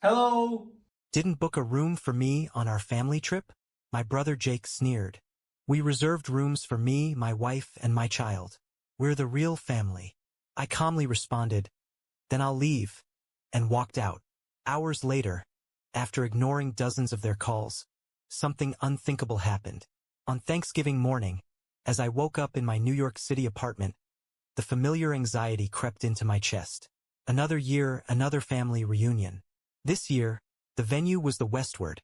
Hello! Didn't book a room for me on our family trip? My brother Jake sneered. We reserved rooms for me, my wife, and my child. We're the real family. I calmly responded, then I'll leave, and walked out. Hours later, after ignoring dozens of their calls, something unthinkable happened. On Thanksgiving morning, as I woke up in my New York City apartment, the familiar anxiety crept into my chest. Another year, another family reunion. This year, the venue was the Westward,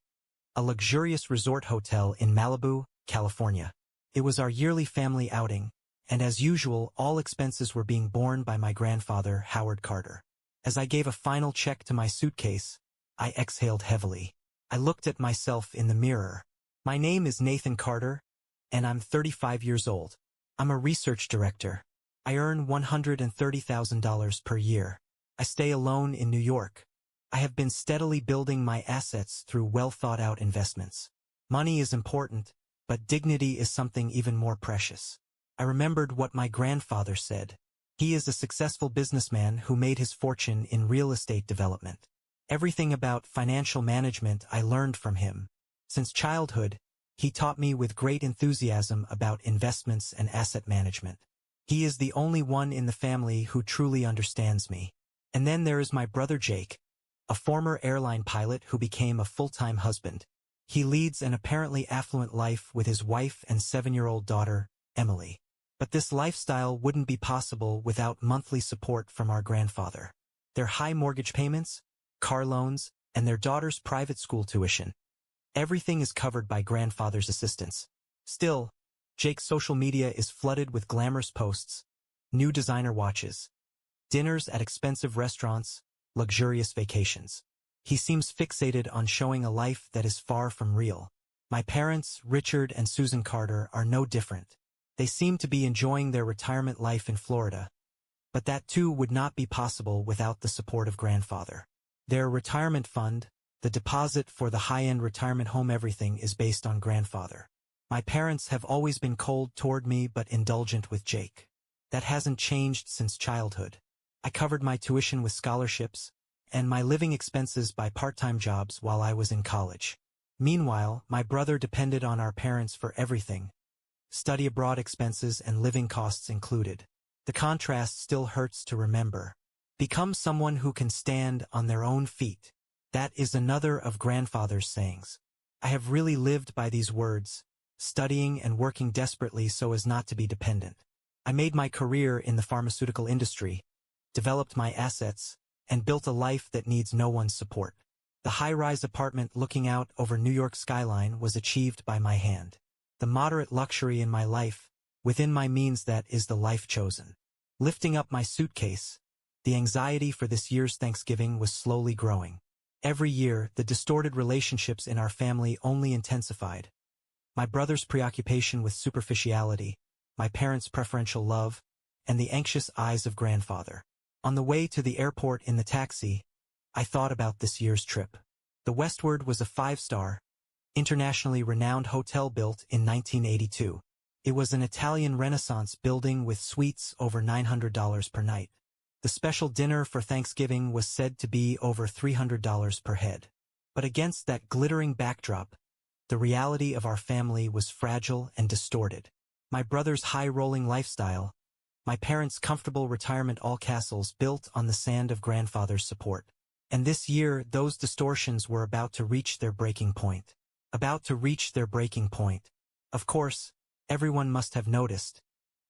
a luxurious resort hotel in Malibu, California. It was our yearly family outing, and as usual, all expenses were being borne by my grandfather, Howard Carter. As I gave a final check to my suitcase, I exhaled heavily. I looked at myself in the mirror. My name is Nathan Carter, and I'm 35 years old. I'm a research director. I earn $130,000 per year. I stay alone in New York. I have been steadily building my assets through well-thought-out investments. Money is important, but dignity is something even more precious. I remembered what my grandfather said. He is a successful businessman who made his fortune in real estate development. Everything about financial management I learned from him. Since childhood, he taught me with great enthusiasm about investments and asset management. He is the only one in the family who truly understands me. And then there is my brother Jake, a former airline pilot who became a full-time husband. He leads an apparently affluent life with his wife and 7-year-old daughter, Emily. But this lifestyle wouldn't be possible without monthly support from our grandfather. Their high mortgage payments, car loans, and their daughter's private school tuition. Everything is covered by grandfather's assistance. Still, Jake's social media is flooded with glamorous posts, new designer watches, dinners at expensive restaurants, luxurious vacations. He seems fixated on showing a life that is far from real. My parents, Richard and Susan Carter, are no different. They seem to be enjoying their retirement life in Florida. But that too would not be possible without the support of grandfather. Their retirement fund, the deposit for the high-end retirement home, everything is based on grandfather. My parents have always been cold toward me but indulgent with Jake. That hasn't changed since childhood. I covered my tuition with scholarships, and my living expenses by part-time jobs while I was in college. Meanwhile, my brother depended on our parents for everything, study abroad expenses and living costs included. The contrast still hurts to remember. Become someone who can stand on their own feet. That is another of grandfather's sayings. I have really lived by these words, studying and working desperately so as not to be dependent. I made my career in the pharmaceutical industry, developed my assets, and built a life that needs no one's support. The high-rise apartment looking out over New York's skyline was achieved by my hand. The moderate luxury in my life, within my means, that is the life chosen. Lifting up my suitcase, the anxiety for this year's Thanksgiving was slowly growing. Every year, the distorted relationships in our family only intensified. My brother's preoccupation with superficiality, my parents' preferential love, and the anxious eyes of grandfather. On the way to the airport in the taxi, I thought about this year's trip. The Westward was a 5-star, internationally renowned hotel built in 1982. It was an Italian Renaissance building with suites over $900 per night. The special dinner for Thanksgiving was said to be over $300 per head. But against that glittering backdrop, the reality of our family was fragile and distorted. My brother's high-rolling lifestyle, my parents' comfortable retirement, all castles built on the sand of grandfather's support. And this year, those distortions were about to reach their breaking point. Of course, everyone must have noticed.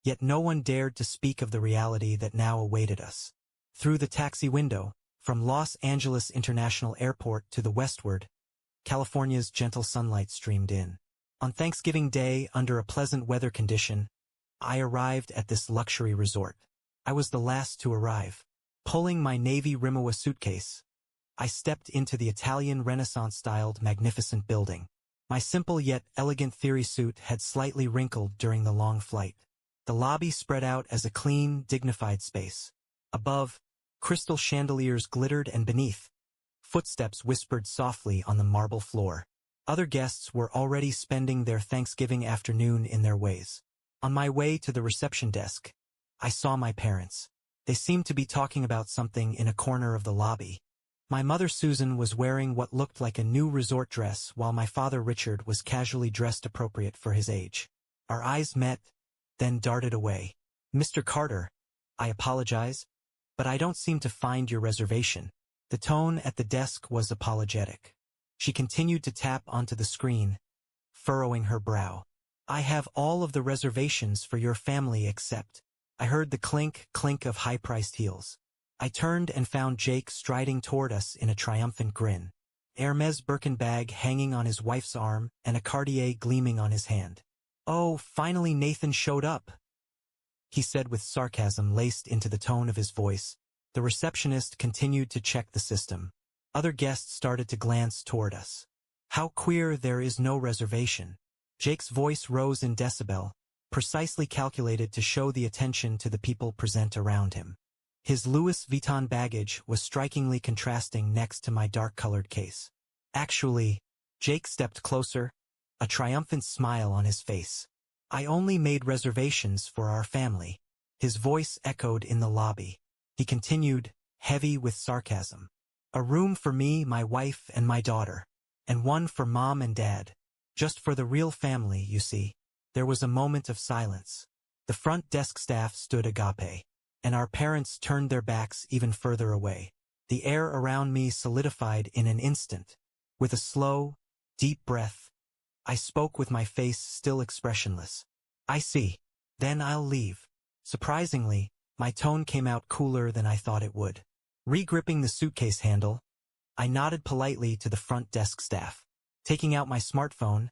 Yet no one dared to speak of the reality that now awaited us. Through the taxi window, from Los Angeles International Airport to the Westward, California's gentle sunlight streamed in. On Thanksgiving Day, under a pleasant weather condition, I arrived at this luxury resort. I was the last to arrive. Pulling my navy Rimowa suitcase, I stepped into the Italian Renaissance-styled magnificent building. My simple yet elegant theory suit had slightly wrinkled during the long flight. The lobby spread out as a clean, dignified space. Above, crystal chandeliers glittered, and beneath, footsteps whispered softly on the marble floor. Other guests were already spending their Thanksgiving afternoon in their ways. On my way to the reception desk, I saw my parents. They seemed to be talking about something in a corner of the lobby. My mother Susan was wearing what looked like a new resort dress while my father Richard was casually dressed appropriate for his age. Our eyes met, then darted away. "Mr. Carter, I apologize, but I don't seem to find your reservation." The tone at the desk was apologetic. She continued to tap onto the screen, furrowing her brow. "I have all of the reservations for your family except—" I heard the clink, clink of high-priced heels. I turned and found Jake striding toward us in a triumphant grin. Hermes Birkin bag hanging on his wife's arm and a Cartier gleaming on his hand. "Oh, finally Nathan showed up," he said with sarcasm laced into the tone of his voice. The receptionist continued to check the system. Other guests started to glance toward us. "How queer there is no reservation." Jake's voice rose in decibel, precisely calculated to show the attention to the people present around him. His Louis Vuitton baggage was strikingly contrasting next to my dark-colored case. "Actually," Jake stepped closer, a triumphant smile on his face. "I only made reservations for our family." His voice echoed in the lobby. He continued, heavy with sarcasm. "A room for me, my wife, and my daughter. And one for Mom and Dad. Just for the real family, you see." There was a moment of silence. The front desk staff stood agape, and our parents turned their backs even further away. The air around me solidified in an instant. With a slow, deep breath, I spoke with my face still expressionless. "I see. Then I'll leave." Surprisingly, my tone came out cooler than I thought it would. Re-gripping the suitcase handle, I nodded politely to the front desk staff. Taking out my smartphone,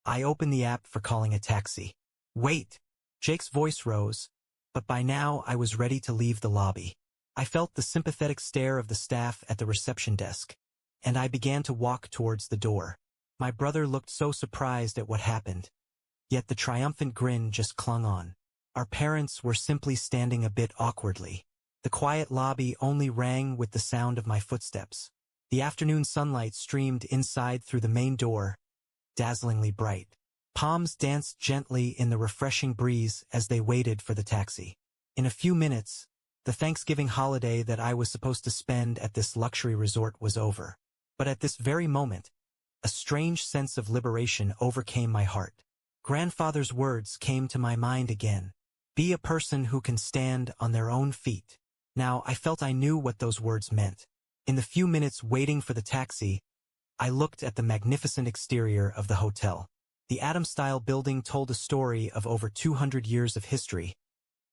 I opened the app for calling a taxi. "Wait!" Jake's voice rose, but by now I was ready to leave the lobby. I felt the sympathetic stare of the staff at the reception desk, and I began to walk towards the door. My brother looked so surprised at what happened, yet the triumphant grin just clung on. Our parents were simply standing a bit awkwardly. The quiet lobby only rang with the sound of my footsteps. The afternoon sunlight streamed inside through the main door, dazzlingly bright. Palms danced gently in the refreshing breeze as they waited for the taxi. In a few minutes, the Thanksgiving holiday that I was supposed to spend at this luxury resort was over. But at this very moment, a strange sense of liberation overcame my heart. Grandfather's words came to my mind again. "Be a person who can stand on their own feet." Now I felt I knew what those words meant. In the few minutes waiting for the taxi, I looked at the magnificent exterior of the hotel. The Adam-style building told a story of over 200 years of history,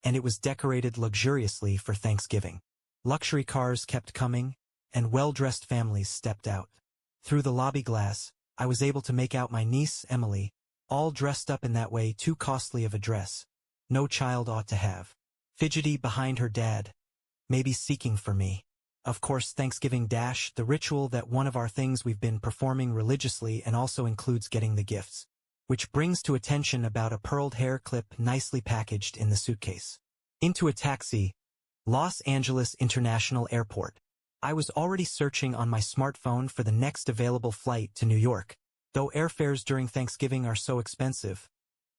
and it was decorated luxuriously for Thanksgiving. Luxury cars kept coming, and well-dressed families stepped out. Through the lobby glass, I was able to make out my niece, Emily, all dressed up in that way too costly of a dress no child ought to have. Fidgety behind her dad, maybe seeking for me. Of course, Thanksgiving Dash, the ritual that one of our things we've been performing religiously and also includes getting the gifts, which brings to attention about a pearled hair clip nicely packaged in the suitcase. Into a taxi, Los Angeles International Airport. I was already searching on my smartphone for the next available flight to New York. Though airfares during Thanksgiving are so expensive,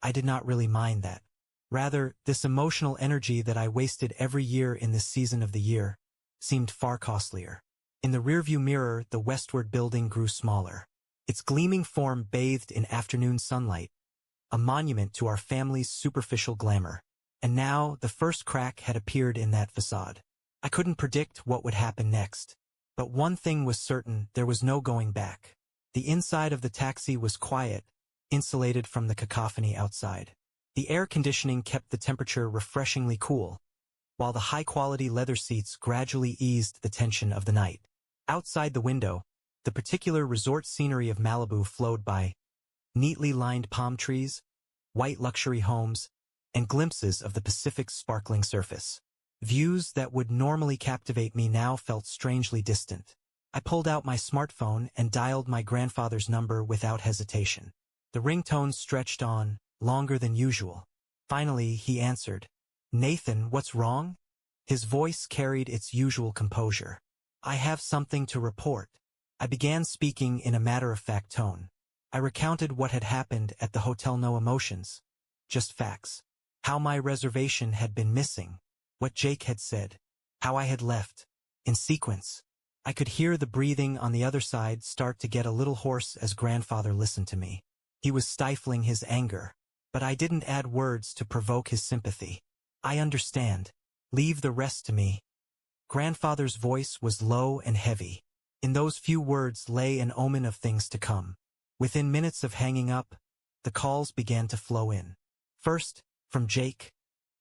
I did not really mind that. Rather, this emotional energy that I wasted every year in this season of the year seemed far costlier. In the rearview mirror, the westward building grew smaller. Its gleaming form bathed in afternoon sunlight, a monument to our family's superficial glamour. And now, the first crack had appeared in that facade. I couldn't predict what would happen next. But one thing was certain, there was no going back. The inside of the taxi was quiet, insulated from the cacophony outside. The air conditioning kept the temperature refreshingly cool, while the high-quality leather seats gradually eased the tension of the night. Outside the window, the particular resort scenery of Malibu flowed by, neatly lined palm trees, white luxury homes, and glimpses of the Pacific's sparkling surface. Views that would normally captivate me now felt strangely distant. I pulled out my smartphone and dialed my grandfather's number without hesitation. The ringtone stretched on, longer than usual. Finally, he answered. "Nathan, what's wrong?" His voice carried its usual composure. "I have something to report." I began speaking in a matter-of-fact tone. I recounted what had happened at the hotel. No emotions, just facts. How my reservation had been missing, what Jake had said, how I had left, in sequence. I could hear the breathing on the other side start to get a little hoarse as grandfather listened to me. He was stifling his anger. But I didn't add words to provoke his sympathy. I understand. Leave the rest to me. Grandfather's voice was low and heavy. In those few words lay an omen of things to come. Within minutes of hanging up, the calls began to flow in. First, from Jake.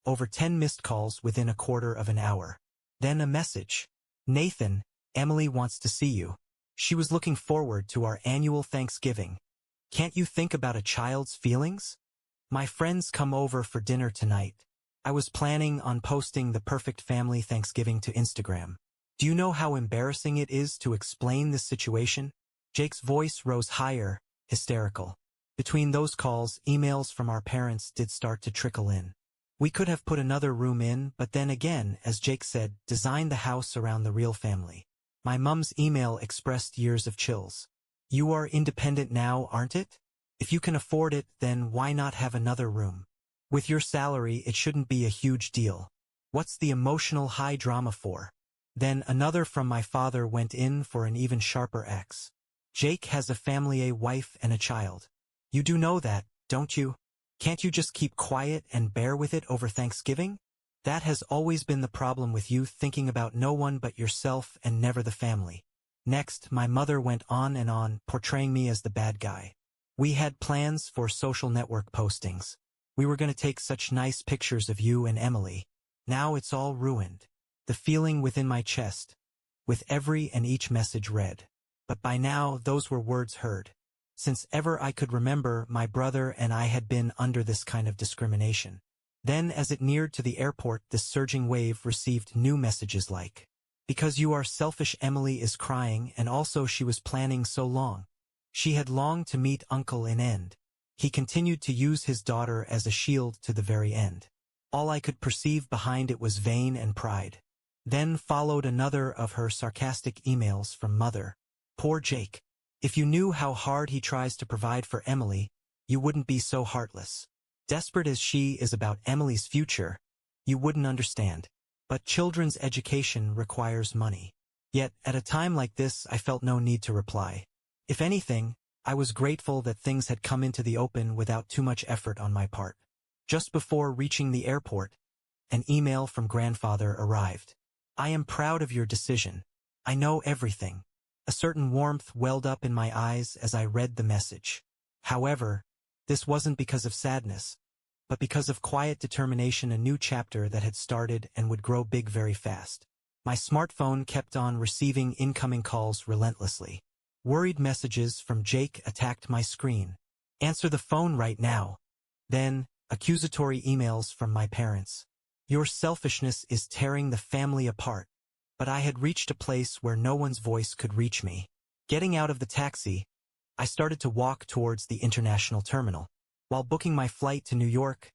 Over 10 missed calls within a quarter of an hour. Then a message. Nathan, Emily wants to see you. She was looking forward to our annual Thanksgiving. Can't you think about a child's feelings? My friends come over for dinner tonight. I was planning on posting the perfect family Thanksgiving to Instagram. Do you know how embarrassing it is to explain this situation? Jake's voice rose higher, hysterical. Between those calls, emails from our parents did start to trickle in. We could have put another room in, but then again, as Jake said, design the house around the real family. My mum's email expressed years of chills. You are independent now, aren't it? If you can afford it, then why not have another room? With your salary, it shouldn't be a huge deal. What's the emotional high drama for? Then another from my father went in for an even sharper X. Jake has a family, a wife and a child. You do know that, don't you? Can't you just keep quiet and bear with it over Thanksgiving? That has always been the problem with you, thinking about no one but yourself and never the family. Next, my mother went on, portraying me as the bad guy. We had plans for social network postings. We were going to take such nice pictures of you and Emily. Now it's all ruined. The feeling within my chest, with every and each message read. But by now, those were words heard. Since ever I could remember, my brother and I had been under this kind of discrimination. Then, as it neared to the airport, this surging wave received new messages like, because you are selfish, Emily is crying, and also she was planning so long. She had longed to meet Uncle in end. He continued to use his daughter as a shield to the very end. All I could perceive behind it was vain and pride. Then followed another of her sarcastic emails from Mother. Poor Jake. If you knew how hard he tries to provide for Emily, you wouldn't be so heartless. Desperate as she is about Emily's future, you wouldn't understand. But children's education requires money. Yet, at a time like this, I felt no need to reply. If anything, I was grateful that things had come into the open without too much effort on my part. Just before reaching the airport, an email from grandfather arrived. I am proud of your decision. I know everything. A certain warmth welled up in my eyes as I read the message. However, this wasn't because of sadness, but because of quiet determination, a new chapter that had started and would grow big very fast. My smartphone kept on receiving incoming calls relentlessly. Worried messages from Jake attacked my screen. Answer the phone right now. Then, accusatory emails from my parents. Your selfishness is tearing the family apart. But I had reached a place where no one's voice could reach me. Getting out of the taxi, I started to walk towards the international terminal. While booking my flight to New York,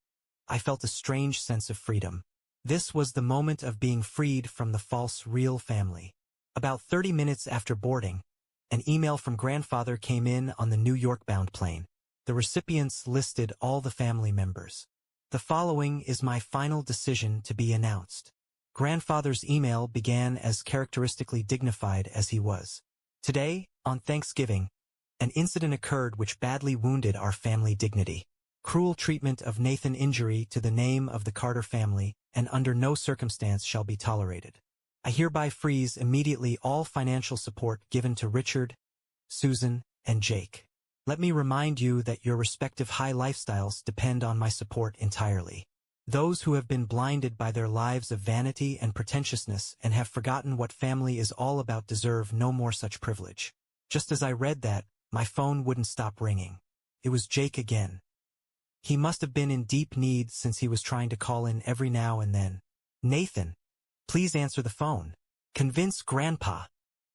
I felt a strange sense of freedom. This was the moment of being freed from the false real family. About 30 minutes after boarding, an email from grandfather came in on the New York-bound plane. The recipients listed all the family members. The following is my final decision to be announced. Grandfather's email began as characteristically dignified as he was. Today, on Thanksgiving, an incident occurred which badly wounded our family dignity. Cruel treatment of Nathan, injury to the name of the Carter family, and under no circumstance shall be tolerated. I hereby freeze immediately all financial support given to Richard, Susan, and Jake. Let me remind you that your respective high lifestyles depend on my support entirely. Those who have been blinded by their lives of vanity and pretentiousness and have forgotten what family is all about deserve no more such privilege. Just as I read that, my phone wouldn't stop ringing. It was Jake again. He must have been in deep need since he was trying to call in every now and then. Nathan, please answer the phone. Convince Grandpa.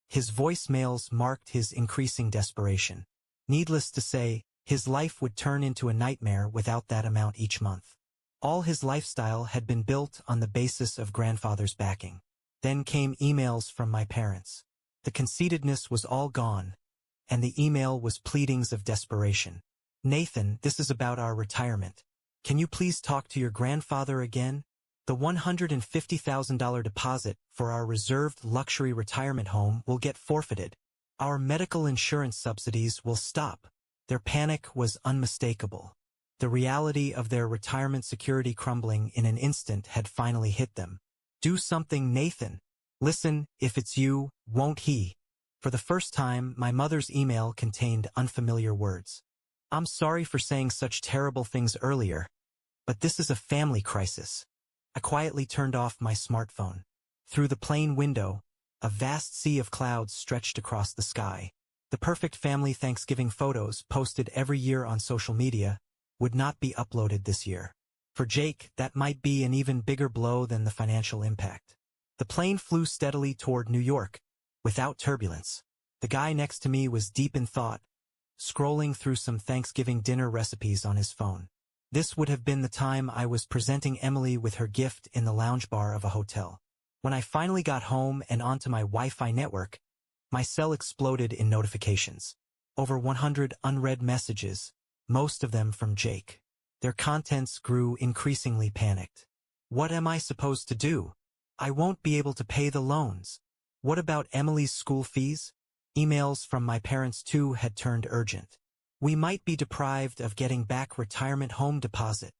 His voicemails marked his increasing desperation. Needless to say, his life would turn into a nightmare without that amount each month. All his lifestyle had been built on the basis of grandfather's backing. Then came emails from my parents. The conceitedness was all gone, and the email was pleadings of desperation. Nathan, this is about our retirement. Can you please talk to your grandfather again? The $150,000 deposit for our reserved luxury retirement home will get forfeited. Our medical insurance subsidies will stop. Their panic was unmistakable. The reality of their retirement security crumbling in an instant had finally hit them. Do something, Nathan. Listen, if it's you, won't he? For the first time, my mother's email contained unfamiliar words. I'm sorry for saying such terrible things earlier, but this is a family crisis. I quietly turned off my smartphone. Through the plane window, a vast sea of clouds stretched across the sky. The perfect family Thanksgiving photos posted every year on social media would not be uploaded this year. For Jake, that might be an even bigger blow than the financial impact. The plane flew steadily toward New York, without turbulence. The guy next to me was deep in thought, scrolling through some Thanksgiving dinner recipes on his phone. This would have been the time I was presenting Emily with her gift in the lounge bar of a hotel. When I finally got home and onto my Wi-Fi network, my cell exploded in notifications. Over 100 unread messages, most of them from Jake. Their contents grew increasingly panicked. What am I supposed to do? I won't be able to pay the loans. What about Emily's school fees? Emails from my parents too had turned urgent. We might be deprived of getting back retirement home deposit.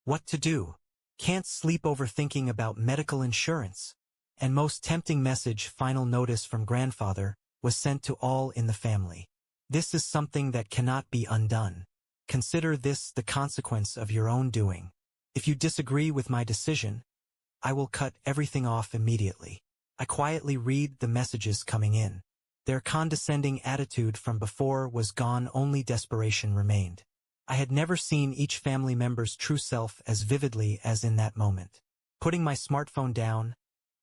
What to do? Can't sleep over thinking about medical insurance. And most tempting message, final notice from grandfather, was sent to all in the family. This is something that cannot be undone. Consider this the consequence of your own doing. If you disagree with my decision, I will cut everything off immediately. I quietly read the messages coming in. Their condescending attitude from before was gone, only desperation remained. I had never seen each family member's true self as vividly as in that moment. Putting my smartphone down,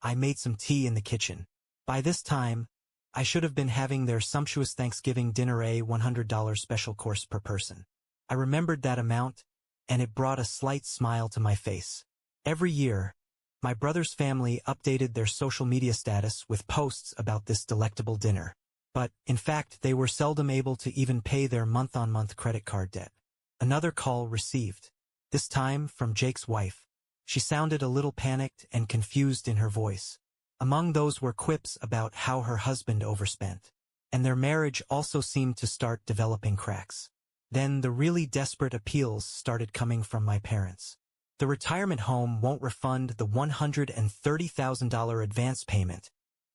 I made some tea in the kitchen. By this time, I should have been having their sumptuous Thanksgiving dinner, a $100 special course per person. I remembered that amount, and it brought a slight smile to my face. Every year, my brother's family updated their social media status with posts about this delectable dinner. But, in fact, they were seldom able to even pay their month-on-month credit card debt. Another call received. This time from Jake's wife. She sounded a little panicked and confused in her voice. Among those were quips about how her husband overspent. And their marriage also seemed to start developing cracks. Then the really desperate appeals started coming from my parents. The retirement home won't refund the $130,000 advance payment.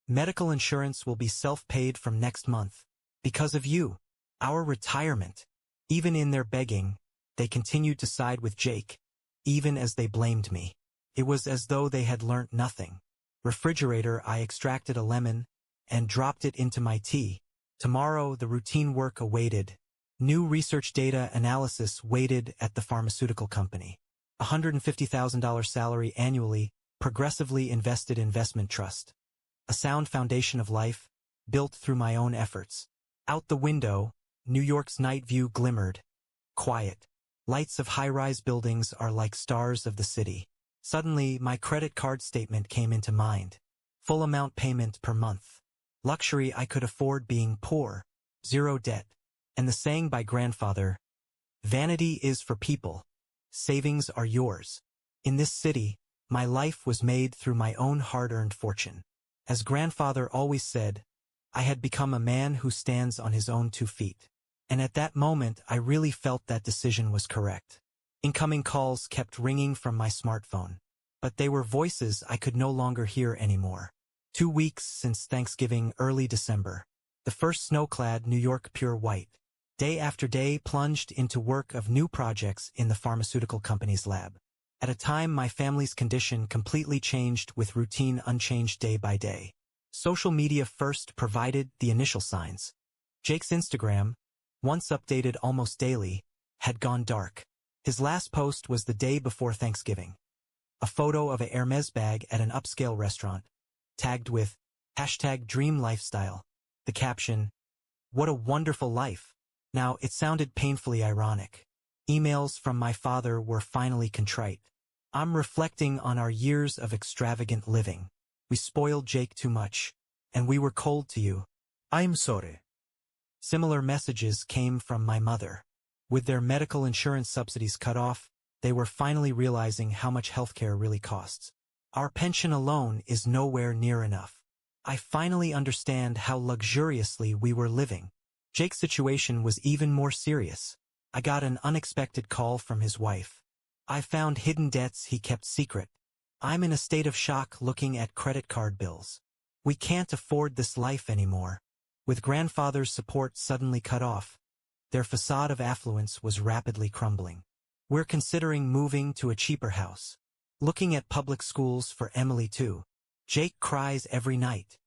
Medical insurance will be self-paid from next month. Because of you. Our retirement. Even in their begging, they continued to side with Jake, even as they blamed me. It was as though they had learnt nothing. Refrigerator, I extracted a lemon and dropped it into my tea. Tomorrow the routine work awaited. New research data analysis waited at the pharmaceutical company. $150,000 salary annually, progressively invested investment trust. A sound foundation of life, built through my own efforts. Out the window, New York's night view glimmered. Quiet. Lights of high-rise buildings are like stars of the city. Suddenly, my credit card statement came into mind. Full amount payment per month. Luxury I could afford being poor. Zero debt. And the saying by grandfather, vanity is for people. Savings are yours. In this city, my life was made through my own hard-earned fortune. As grandfather always said, I had become a man who stands on his own 2 feet. And at that moment, I really felt that decision was correct. Incoming calls kept ringing from my smartphone. But they were voices I could no longer hear anymore. 2 weeks since Thanksgiving, early December. The first snow-clad New York pure white. Day after day plunged into work of new projects in the pharmaceutical company's lab. At a time my family's condition completely changed with routine unchanged day by day. Social media first provided the initial signs. Jake's Instagram, once updated almost daily, had gone dark. His last post was the day before Thanksgiving. A photo of a Hermes bag at an upscale restaurant, tagged with #DreamLifestyle. The caption, "What a wonderful life." Now, it sounded painfully ironic. Emails from my father were finally contrite. I'm reflecting on our years of extravagant living. We spoiled Jake too much, and we were cold to you. I'm sorry. Similar messages came from my mother. With their medical insurance subsidies cut off, they were finally realizing how much healthcare really costs. Our pension alone is nowhere near enough. I finally understand how luxuriously we were living. Jake's situation was even more serious. I got an unexpected call from his wife. I found hidden debts he kept secret. I'm in a state of shock looking at credit card bills. We can't afford this life anymore. With grandfather's support suddenly cut off, their facade of affluence was rapidly crumbling. We're considering moving to a cheaper house. Looking at public schools for Emily too. Jake cries every night.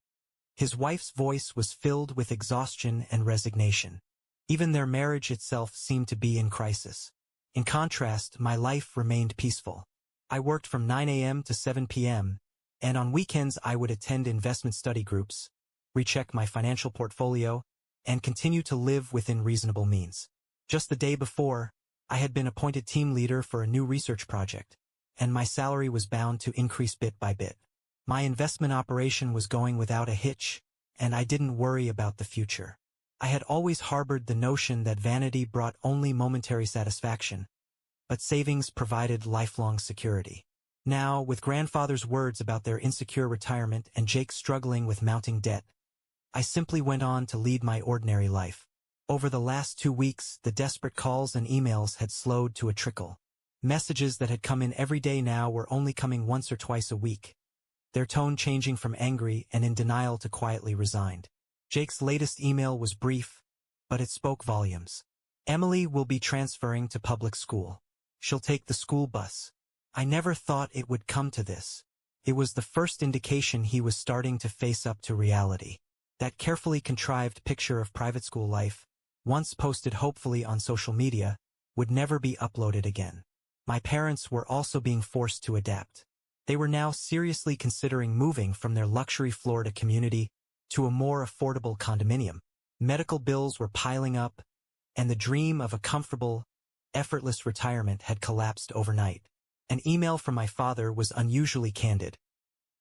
His wife's voice was filled with exhaustion and resignation. Even their marriage itself seemed to be in crisis. In contrast, my life remained peaceful. I worked from 9 a.m. to 7 p.m., and on weekends I would attend investment study groups, recheck my financial portfolio, and continue to live within reasonable means. Just the day before, I had been appointed team leader for a new research project, and my salary was bound to increase bit by bit. My investment operation was going without a hitch, and I didn't worry about the future. I had always harbored the notion that vanity brought only momentary satisfaction, but savings provided lifelong security. Now, with grandfather's words about their insecure retirement and Jake struggling with mounting debt, I simply went on to lead my ordinary life. Over the last 2 weeks, the desperate calls and emails had slowed to a trickle. Messages that had come in every day now were only coming once or twice a week, their tone changing from angry and in denial to quietly resigned. Jake's latest email was brief, but it spoke volumes. Emily will be transferring to public school. She'll take the school bus. I never thought it would come to this. It was the first indication he was starting to face up to reality. That carefully contrived picture of private school life, once posted hopefully on social media, would never be uploaded again. My parents were also being forced to adapt. They were now seriously considering moving from their luxury Florida community to a more affordable condominium. Medical bills were piling up, and the dream of a comfortable, effortless retirement had collapsed overnight. An email from my father was unusually candid.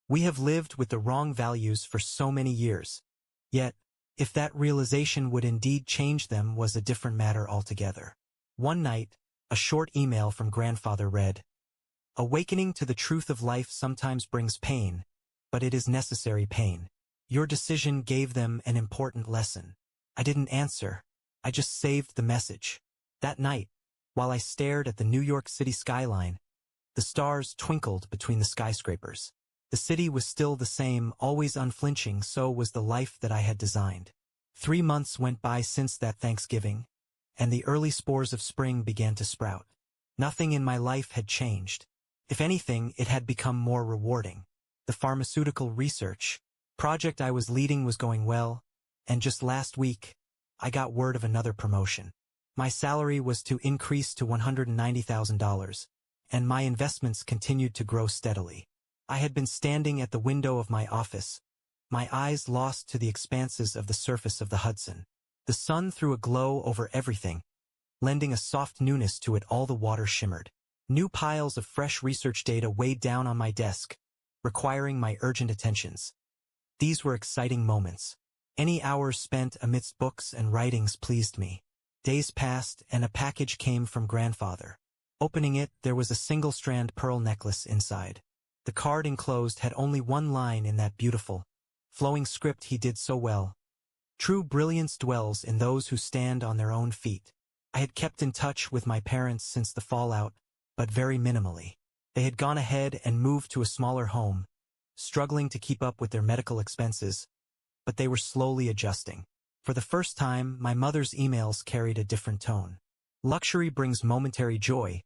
We have lived with the wrong values for so many years. Yet, if that realization would indeed change them was a different matter altogether. One night, a short email from grandfather read, "Awakening to the truth of life sometimes brings pain, but it is necessary pain. Your decision gave them an important lesson." I didn't answer. I just saved the message. That night, while I stared at the New York City skyline, the stars twinkled between the skyscrapers. The city was still the same, always unflinching, so was the life that I had designed. 3 months went by since that Thanksgiving, and the early spores of spring began to sprout. Nothing in my life had changed. If anything, it had become more rewarding. The pharmaceutical research project I was leading was going well, and just last week, I got word of another promotion. My salary was to increase to $190,000, and my investments continued to grow steadily. I had been standing at the window of my office, my eyes lost to the expanses of the surface of the Hudson. The sun threw a glow over everything, lending a soft newness to it. All the water shimmered. New piles of fresh research data weighed down on my desk, requiring my urgent attentions. These were exciting moments. Any hours spent amidst books and writings pleased me. Days passed, and a package came from grandfather. Opening it, there was a single-strand pearl necklace inside. The card enclosed had only one line in that beautiful, flowing script he did so well. "True brilliance dwells in those who stand on their own feet." I had kept in touch with my parents since the fallout, but very minimally. They had gone ahead and moved to a smaller home, struggling to keep up with their medical expenses, but they were slowly adjusting. For the first time, my mother's emails carried a different tone. Luxury brings momentary joy,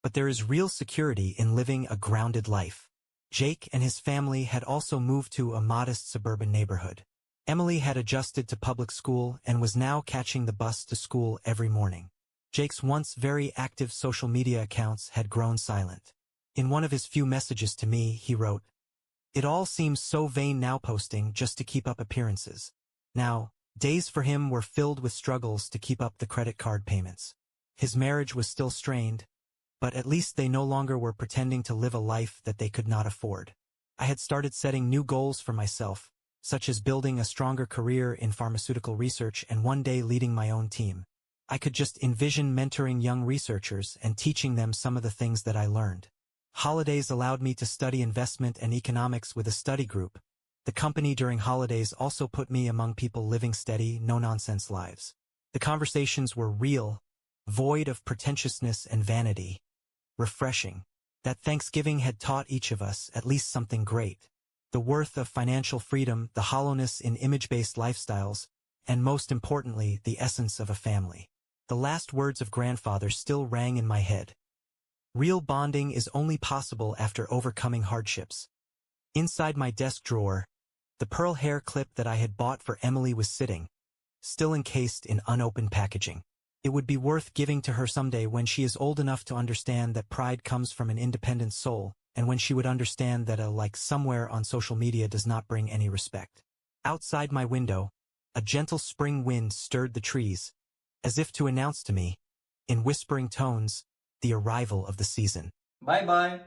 but there is real security in living a grounded life. Jake and his family had also moved to a modest suburban neighborhood. Emily had adjusted to public school and was now catching the bus to school every morning. Jake's once very active social media accounts had grown silent. In one of his few messages to me, he wrote, "It all seems so vain now, posting just to keep up appearances." Now, days for him were filled with struggles to keep up the credit card payments. His marriage was still strained, but at least they no longer were pretending to live a life that they could not afford. I had started setting new goals for myself, such as building a stronger career in pharmaceutical research and one day leading my own team. I could just envision mentoring young researchers and teaching them some of the things that I learned. Holidays allowed me to study investment and economics with a study group. The company during holidays also put me among people living steady, no-nonsense lives. The conversations were real, void of pretentiousness and vanity. Refreshing. That Thanksgiving had taught each of us at least something great. The worth of financial freedom, the hollowness in image-based lifestyles, and most importantly, the essence of a family. The last words of grandfather still rang in my head. Real bonding is only possible after overcoming hardships. Inside my desk drawer, the pearl hair clip that I had bought for Emily was sitting, still encased in unopened packaging. It would be worth giving to her someday when she is old enough to understand that pride comes from an independent soul, and when she would understand that a like somewhere on social media does not bring any respect. Outside my window, a gentle spring wind stirred the trees, as if to announce to me, in whispering tones, the arrival of the season. Bye bye.